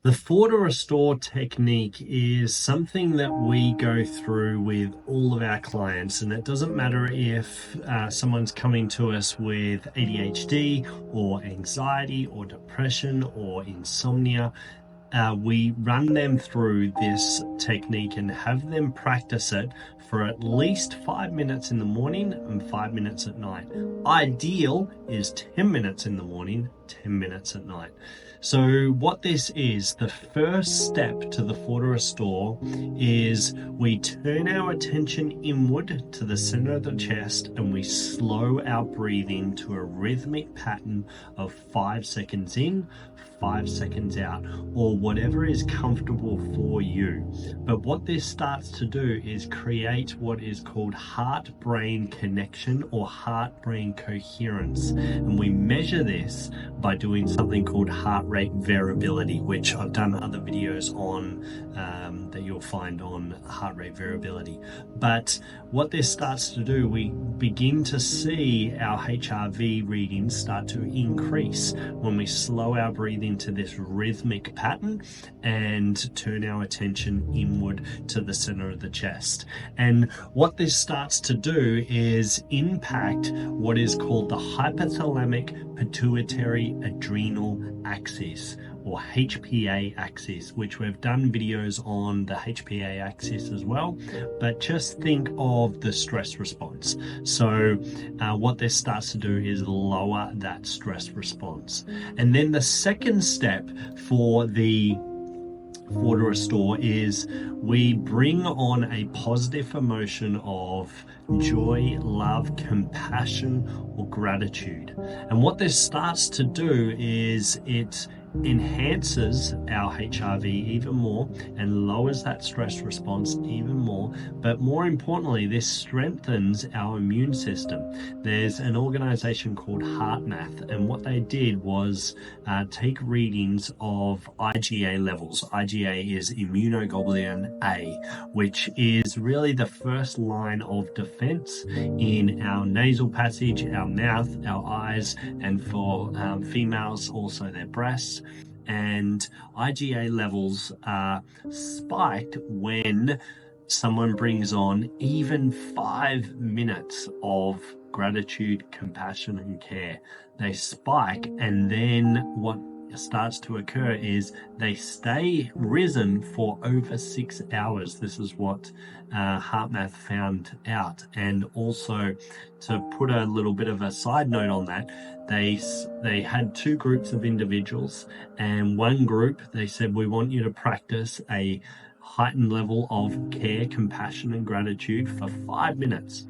The Four to Restore technique is something that we go through with all of our clients, and it doesn't matter if someone's coming to us with ADHD or anxiety or depression or insomnia. We run them through this technique and have them practice it for at least 5 minutes in the morning and 5 minutes at night. Ideal is 10 minutes in the morning, 10 minutes at night. So what this is, the first step to the Four to Restore is we turn our attention inward to the center of the chest and we slow our breathing to a rhythmic pattern of 5 seconds in, 5 seconds out, or whatever is comfortable for you. But what this starts to do is create what is called heart-brain connection or heart-brain coherence. And we measure this by doing something called heart rate variability, which I've done other videos on that you'll find on heart rate variability. But what this starts to do, we begin to see our HRV readings start to increase when we slow our breathing to this rhythmic pattern and turn our attention inward to the center of the chest. And what this starts to do is impact what is called the hypothalamic pituitary adrenal axis, or HPA axis, which we've done videos on the HPA axis as well. But just think of the stress response. So what this starts to do is lower that stress response. And then the second step for the Four to Restore is we bring on a positive emotion of joy, love, compassion, or gratitude. And what this starts to do is it enhances our HRV even more and lowers that stress response even more. But more importantly, this strengthens our immune system. There's an organization called HeartMath, and what they did was take readings of IgA levels. IgA is immunoglobulin A, which is really the first line of defense in our nasal passage, our mouth, our eyes, and for females also their breasts. And IgA levels are spiked when someone brings on even 5 minutes of gratitude, compassion, and care. They spike, and then what starts to occur is they stay risen for over 6 hours. This is what HeartMath found out. And also, to put a little bit of a side note on that, they had 2 groups of individuals, and one group, they said, we want you to practice a heightened level of care, compassion, and gratitude for 5 minutes.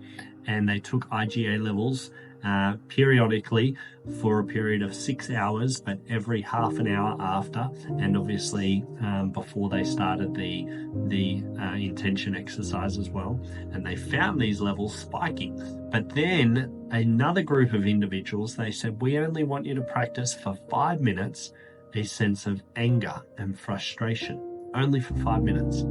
And they took IgA levels periodically for a period of 6 hours, but every half an hour after, and obviously before they started the intention exercise as well. And they found these levels spiking. But then another group of individuals, they said, we only want you to practice for 5 minutes a sense of anger and frustration, only for 5 minutes.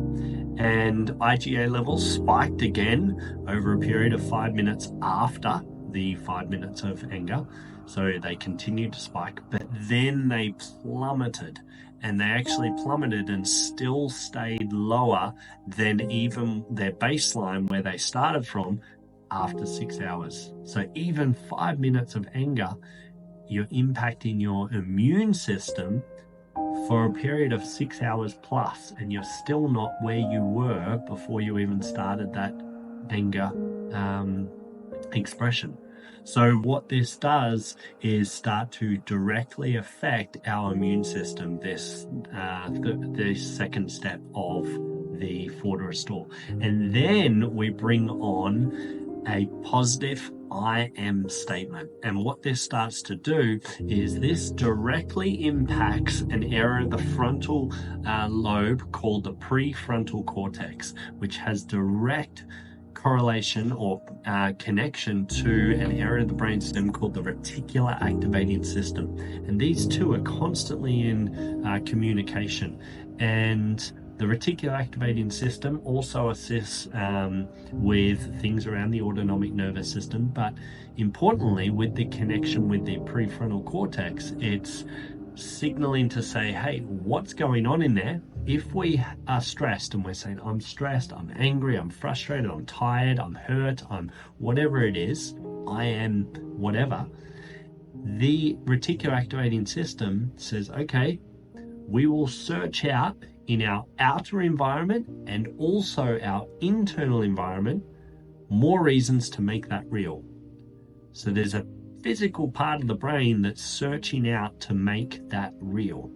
And IgA levels spiked again over a period of 5 minutes after the 5 minutes of anger. So they continued to spike, but then they plummeted, and they actually plummeted and still stayed lower than even their baseline where they started from after 6 hours. So even 5 minutes of anger, you're impacting your immune system for a period of 6 hours plus, and you're still not where you were before you even started that anger expression. So what this does is start to directly affect our immune system, this second step of the Four to Restore. And then we bring on a positive I am statement. And what this starts to do is this directly impacts an area of the frontal lobe called the prefrontal cortex, which has direct correlation or connection to an area of the brain stem called the reticular activating system. And these two are constantly in communication. And the reticular activating system also assists with things around the autonomic nervous system, but importantly, with the connection with the prefrontal cortex, it's signaling to say, hey, what's going on in there? If we are stressed and we're saying, I'm stressed, I'm angry, I'm frustrated, I'm tired, I'm hurt, I'm whatever it is, I am whatever, the reticular activating system says, okay, we will search out in our outer environment and also our internal environment more reasons to make that real. So there's a physical part of the brain that's searching out to make that real.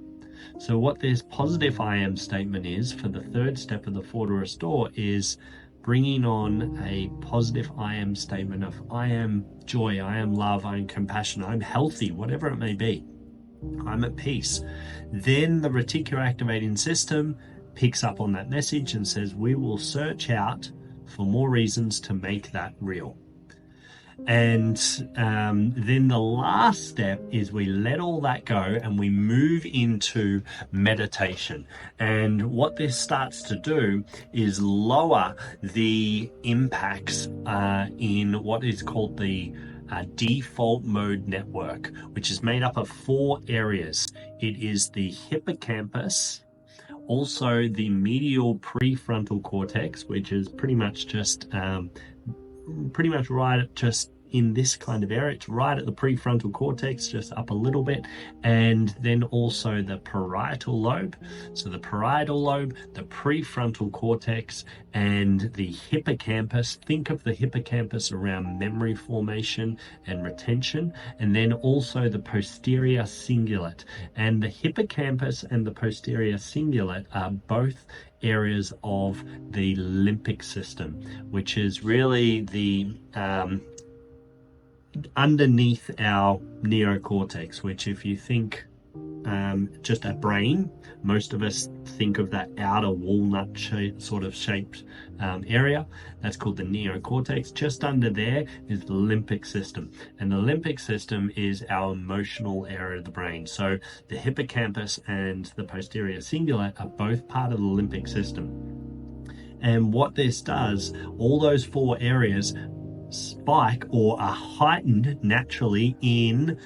So what this positive I am statement is for the third step of the 4 to restore is bringing on a positive I am statement of I am joy, I am love, I am compassion, I'm healthy, whatever it may be. I'm at peace. Then the reticular activating system picks up on that message and says, we will search out for more reasons to make that real. And then the last step is we let all that go and we move into meditation. And what this starts to do is lower the impacts in what is called the default mode network, which is made up of 4 areas. It is the hippocampus, also the medial prefrontal cortex, which is pretty much right just in this kind of area. It's right at the prefrontal cortex, just up a little bit, and then also the parietal lobe. So the parietal lobe, the prefrontal cortex, and the hippocampus. Think of the hippocampus around memory formation and retention, and then also the posterior cingulate. And the hippocampus and the posterior cingulate are both areas of the limbic system, which is really the underneath our neocortex, which if you think just a brain, most of us think of that outer walnut shaped area. That's called the neocortex. Just under there is the limbic system, and the limbic system is our emotional area of the brain. So the hippocampus and the posterior cingulate are both part of the limbic system. And what this does, all those 4 areas spike or are heightened naturally in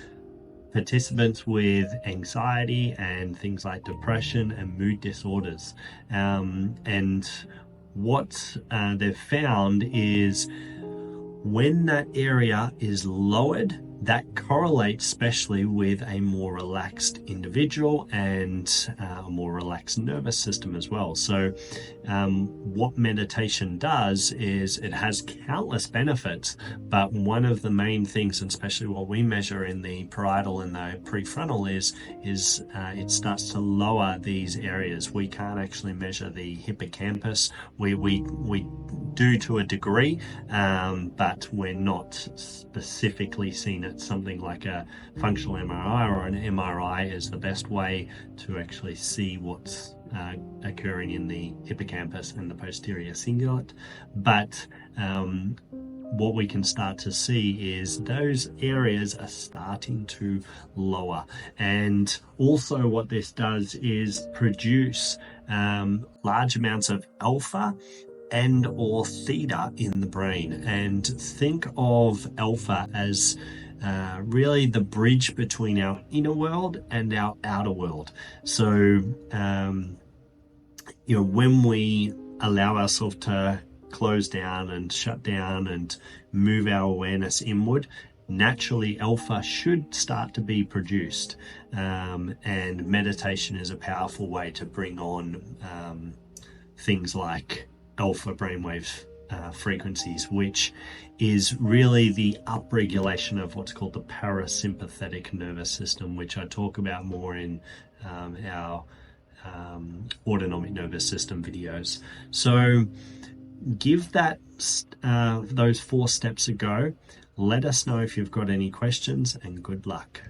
participants with anxiety and things like depression and mood disorders. And what they've found is when that area is lowered, that correlates especially with a more relaxed individual and a more relaxed nervous system as well. So what meditation does is it has countless benefits, but one of the main things, and especially what we measure in the parietal and the prefrontal, is it starts to lower these areas. We can't actually measure the hippocampus. We do to a degree, but we're not specifically seeing it. Something like a functional MRI or an MRI is the best way to actually see what's occurring in the hippocampus and the posterior cingulate. But what we can start to see is those areas are starting to lower. And also what this does is produce large amounts of alpha and or theta in the brain. And think of alpha as really the bridge between our inner world and our outer world. So when we allow ourselves to close down and shut down and move our awareness inward, naturally alpha should start to be produced, and meditation is a powerful way to bring on things like alpha brainwave frequencies, which is really the upregulation of what's called the parasympathetic nervous system, which I talk about more in our autonomic nervous system videos. So give that those 4 steps a go. Let us know if you've got any questions, and good luck.